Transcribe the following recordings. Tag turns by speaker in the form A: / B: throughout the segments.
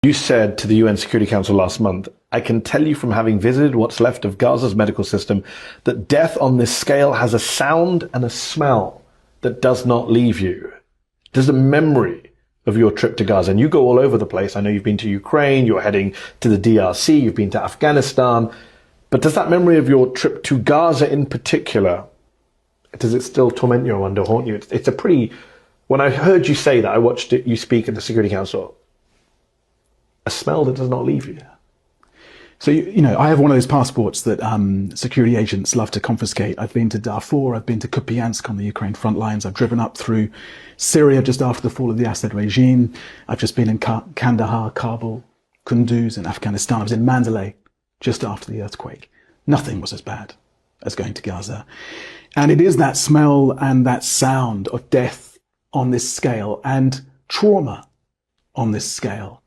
A: You said to the UN Security Council last month, I can tell you from having visited what's left of Gaza's medical system that death on this scale has a sound and a smell that does not leave you. There's a memory of your trip to Gaza, and you go all over the place. I know you've been to Ukraine, you're heading to the DRC, you've been to Afghanistan, but does that memory of your trip to Gaza in particular, does it still torment you, I wonder, haunt you? It's a pretty, when I heard you say that, I watched you speak at the Security Council, a smell that does not leave you.
B: So, you know, I have one of those passports that security agents love to confiscate. I've been to Darfur, I've been to Kupiansk on the Ukraine front lines, I've driven up through Syria just after the fall of the Assad regime. I've just been in Kandahar, Kabul, Kunduz in Afghanistan. I was in Mandalay just after the earthquake. Nothing was as bad as going to Gaza. And it is that smell and that sound of death on this scale and trauma on this scale.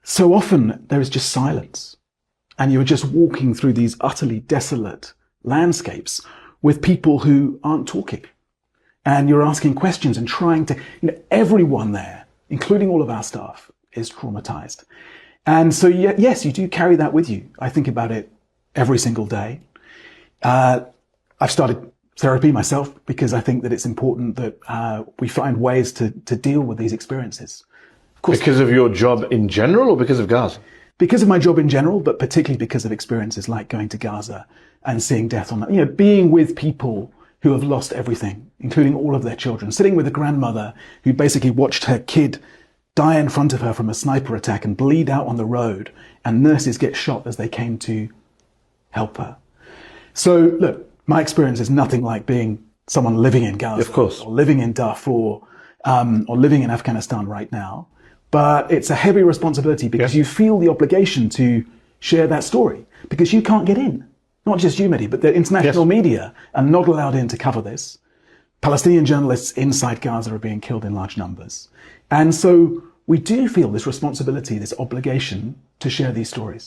B: So often there is just silence, and you're just walking through these utterly desolate landscapes with people who aren't talking, and you're asking questions and trying to, everyone there, including all of our staff, is traumatized. And so, yes, you do carry that with you. I think about it every single day. I've started therapy myself because I think that it's important that we find ways to deal with these experiences.
A: Because of your job in general or because of Gaza?
B: Because of my job in general, but particularly because of experiences like going to Gaza and seeing death on that. Being with people who have lost everything, including all of their children, sitting with a grandmother who basically watched her kid die in front of her from a sniper attack and bleed out on the road, and nurses get shot as they came to help her. So, look, my experience is nothing like being someone living in Gaza,
A: of course,
B: or living in Darfur, or living in Afghanistan right now. But it's a heavy responsibility because you feel the obligation to share that story because you can't get in. Not just you, Mehdi, but the international media are not allowed in to cover this. Palestinian journalists inside Gaza are being killed in large numbers. And so we do feel this responsibility, this obligation to share these stories.